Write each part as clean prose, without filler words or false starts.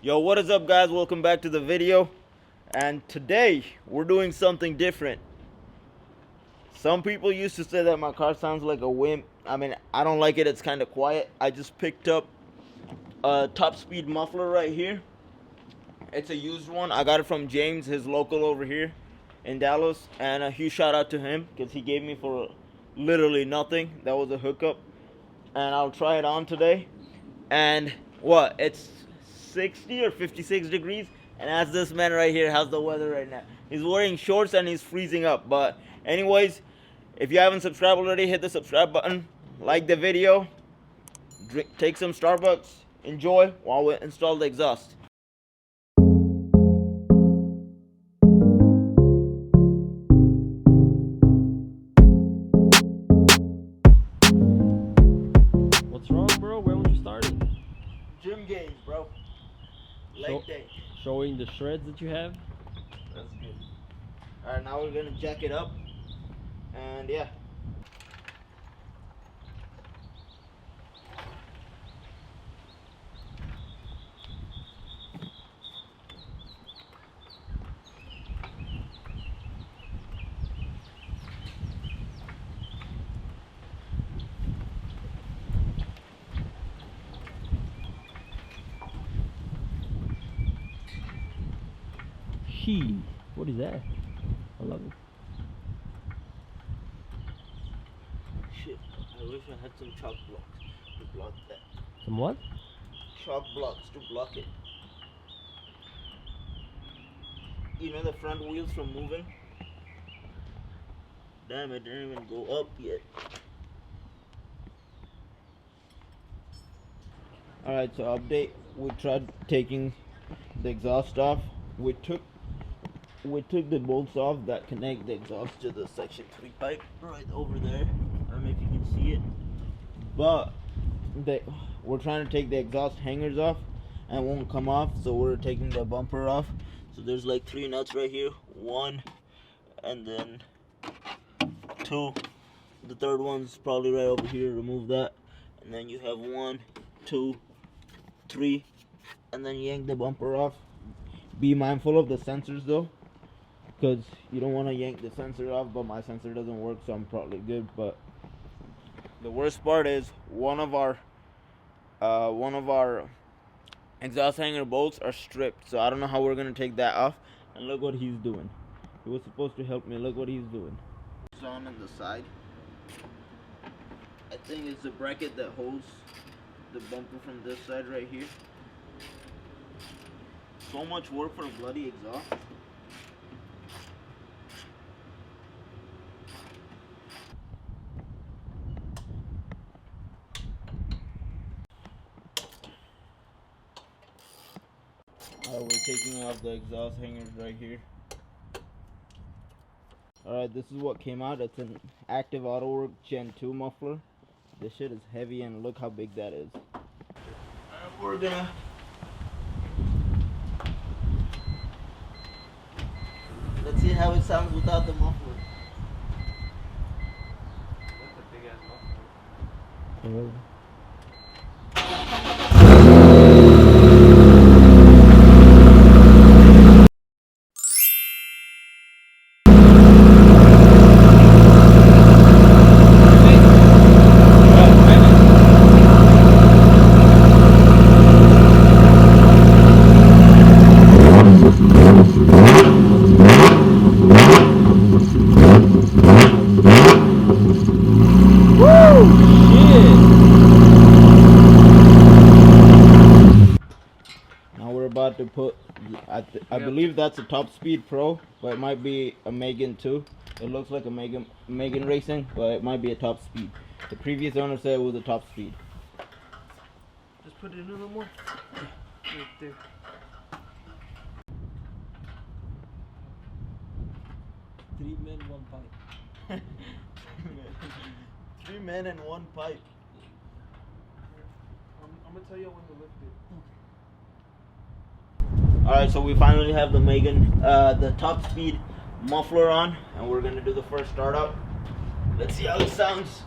Yo, what is up, guys? Welcome back to the video. And today we're doing something different. Some people used to say that my car sounds like a wimp. I mean, I don't like it. It's kind of quiet. I just picked up a top speed muffler right here. It's a used one. I got it from James, his local over here in Dallas, and a huge shout out to him because he gave me for literally nothing. That was a hookup, and I'll try it on today. And what? It's 60 or 56 degrees, and as this man right here, how's the weather right now? He's wearing shorts and he's freezing up. But anyways, if you haven't subscribed already, hit the subscribe button, like the video, take some Starbucks, enjoy while we install the exhaust. What's wrong, bro? Where would you start it? Gym gains, bro. Leg day. Showing the shreds that you have. That's good. Alright, now we're gonna jack it up. And yeah. What is that? I love it. Shit, I wish I had some chalk blocks to block that. Some what? Chalk blocks to block it. You know the front wheels from moving? Damn, it didn't even go up yet. Alright, so update. We tried taking the exhaust off. We took the bolts off that connect the exhaust to the section 3 pipe right over there. I don't know if you can see it, but we're trying to take the exhaust hangers off and it won't come off, so we're taking the bumper off. So there's like 3 nuts right here, 1 and then 2. The third one's probably right over here. Remove that, and then you have 1, 2, 3, and then yank the bumper off. Be mindful of the sensors though, because you don't want to yank the sensor off, but my sensor doesn't work, so I'm probably good. But the worst part is one of our exhaust hanger bolts are stripped, so I don't know how we're gonna take that off. And look what he's doing. He was supposed to help me. Look what he's doing. It's on the side. I think it's the bracket that holds the bumper from this side right here. So much work for a bloody exhaust. We're taking off the exhaust hangers right here. Alright, this is what came out. It's an Active Auto Work Gen 2 muffler. This shit is heavy, and look how big that is. We're gonna let's see how it sounds without the muffler. That's a big ass muffler. Really? About to put, I believe that's a Top Speed Pro, but it might be a Megan too. It looks like a Megan Racing, but it might be a Top Speed. The previous owner said it was a Top Speed. Just put it in a little more. Right there. Three men, one pipe. 3 men and 1 pipe. I'm gonna tell you when to lift it. Alright, so we finally have the the Top Speed muffler on, and we're gonna do the first startup. Let's see how it sounds.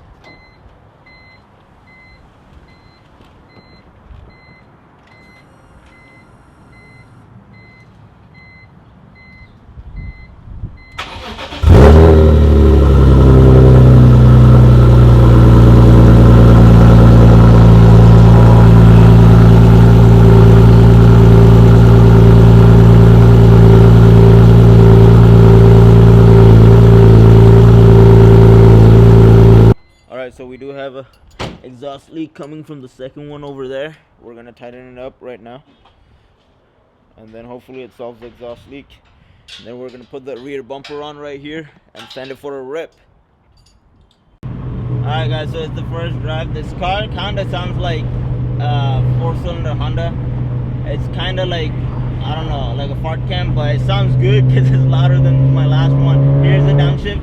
exhaust leak coming from the second one over there. We're gonna tighten it up right now, and then hopefully it solves the exhaust leak. And then we're gonna put the rear bumper on right here and send it for a rip. Alright guys, so it's the first drive. This car kinda sounds like a 4-cylinder Honda. It's kinda like, I don't know, like a fart cam, but it sounds good because it's louder than my last one. Here's the downshift.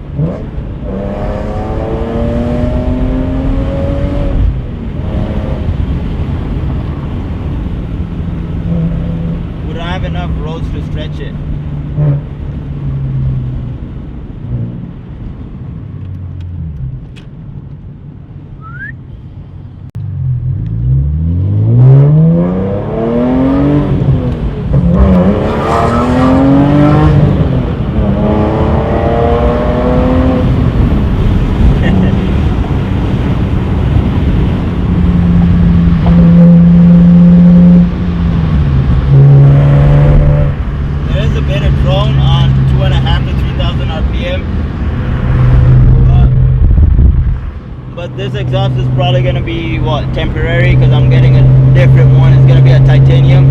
We don't have enough roads to stretch it. This exhaust is probably going to be, what, temporary, because I'm getting a different one. It's going to be a titanium.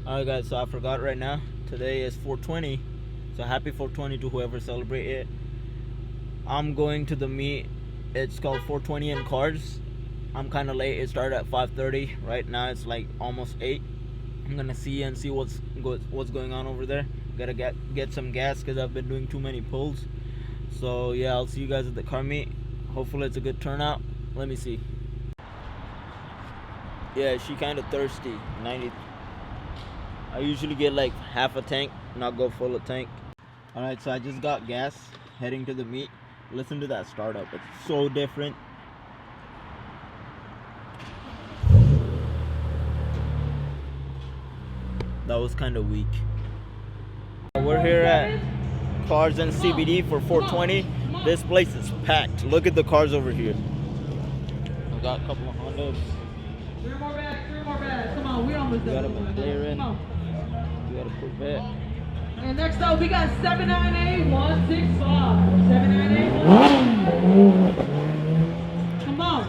Alright guys, so I forgot right now. Today is 420. So happy 420 to whoever celebrate it. I'm going to the meet. It's called 420 in Cars. I'm kind of late. It started at 5:30. Right now it's like almost 8. I'm gonna see what's going on over there. Gotta get some gas because I've been doing too many pulls. So yeah, I'll see you guys at the car meet. Hopefully it's a good turnout. Let me see. Yeah, she kind of thirsty. 90. I usually get like half a tank, not go full of tank. Alright, so I just got gas, heading to the meet. Listen to that startup, it's so different. That was kind of weak. We're here at Cars and CBD for 420. This place is packed. Look at the cars over here. We got a couple of Hondas. 3 more bags, come on, we almost done. We got a McLaren. We got a Corvette. And next up, we got 798-165. 798-165. Come on.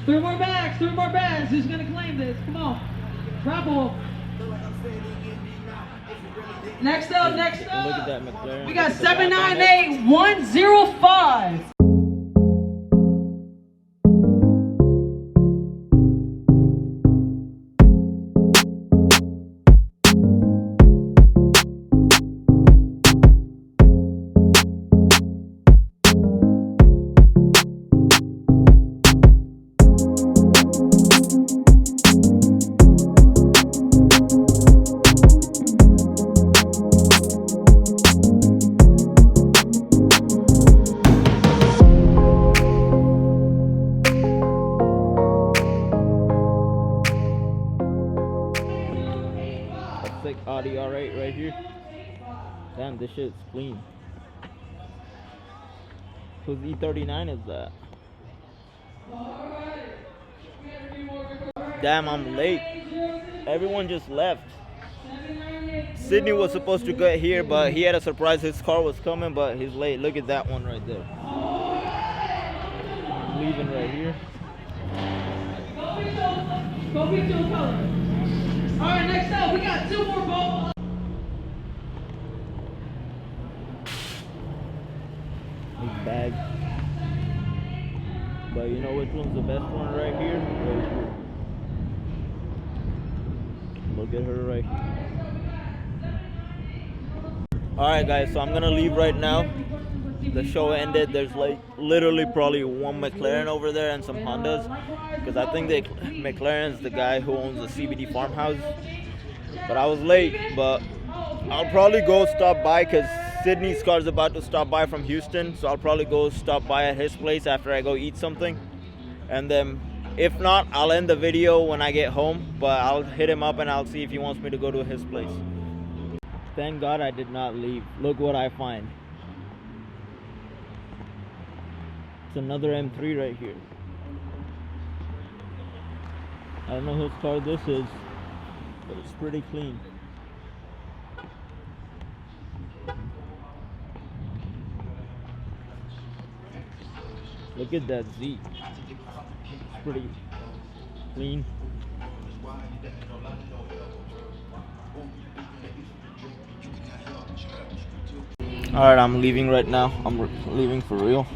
3 more bags. Who's gonna claim this? Come on. Travel. Next up. Look at that McLaren. We got 798-105. Audi R8 right here. Damn, this shit's clean. Whose E39 is that? Damn, I'm late. Everyone just left. Sydney was supposed to get here, but he had a surprise. His car was coming, but he's late. Look at that one right there. I'm leaving right here. Alright, next up, we got 2 more balls. Big bag. But you know which one's the best one right here? Right here. Look at her right here. Alright guys, so I'm gonna leave right now. The show ended. There's like literally probably one McLaren over there and some Hondas, because I think McLaren's the guy who owns the CBD farmhouse. But I was late, but I'll probably go stop by because Sydney's car's about to stop by from Houston, so I'll probably go stop by at his place after I go eat something. And then if not, I'll end the video when I get home, but I'll hit him up and I'll see if he wants me to go to his place. Thank God I did not leave. Look what I find. It's another M3 right here. I don't know whose car this is, but it's pretty clean. Look at that Z. It's pretty clean. Alright, I'm leaving right now. I'm leaving for real.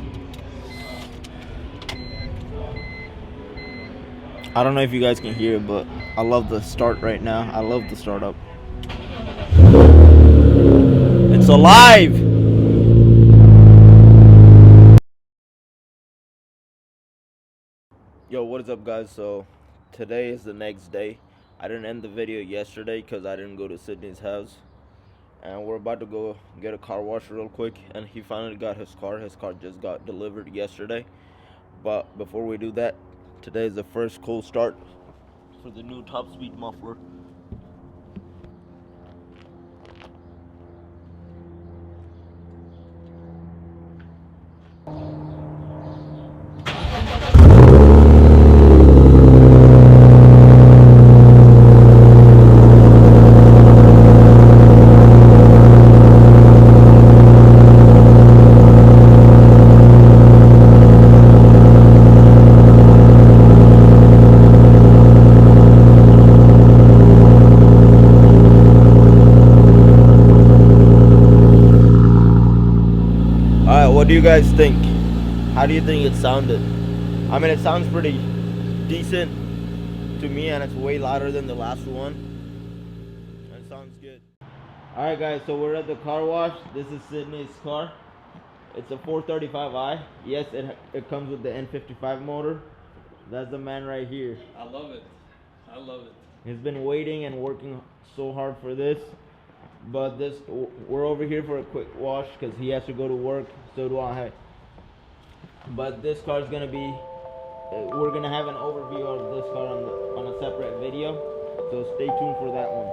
I don't know if you guys can hear it, but I love the start right now. I love the startup. It's alive! Yo, what is up, guys? So today is the next day. I didn't end the video yesterday because I didn't go to Sydney's house. And we're about to go get a car wash real quick. And he finally got his car. His car just got delivered yesterday. But before we do that, today is the first cold start for the new top speed muffler. What do you guys think? How do you think it sounded? I mean, it sounds pretty decent to me, and it's way louder than the last one. It sounds good. Alright guys, so we're at the car wash. This is Sydney's car. It's a 435i. Yes, it comes with the N55 motor. That's the man right here. I love it. I love it. He's been waiting and working so hard for this. But we're over here for a quick wash because he has to go to work. So do I. But this car is gonna be. We're gonna have an overview of this car on a separate video. So stay tuned for that one.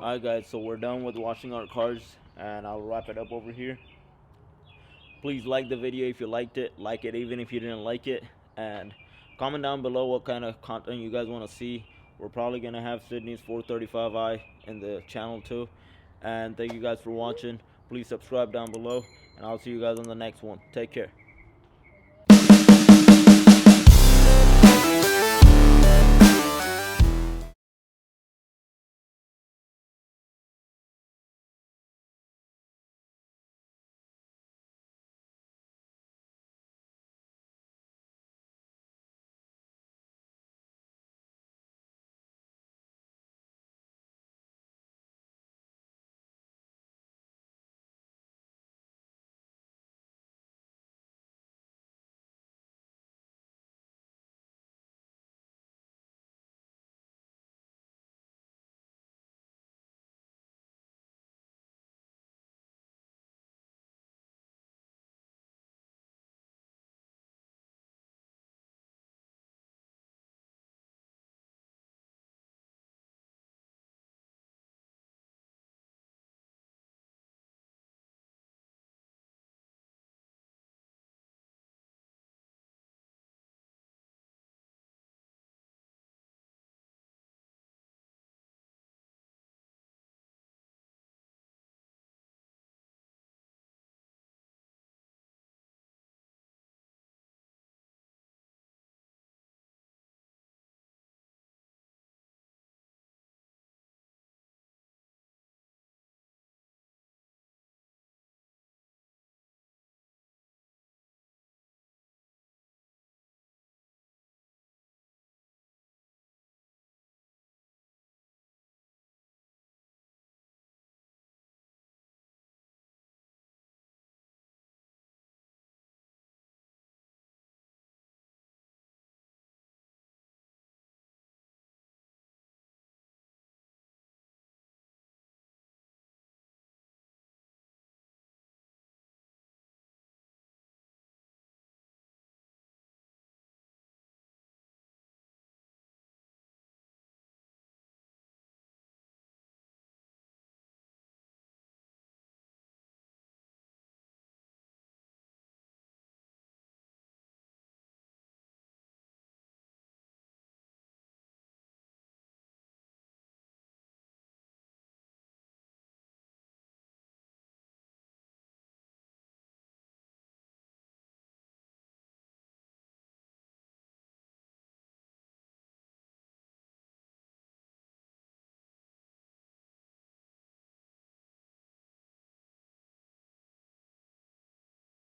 Alright guys, so we're done with washing our cars, and I'll wrap it up over here. Please like the video if you liked it, like it even if you didn't like it, and comment down below what kind of content you guys want to see. We're probably going to have Sydney's 435i in the channel too. And thank you guys for watching. Please subscribe down below, and I'll see you guys on the next one. Take care.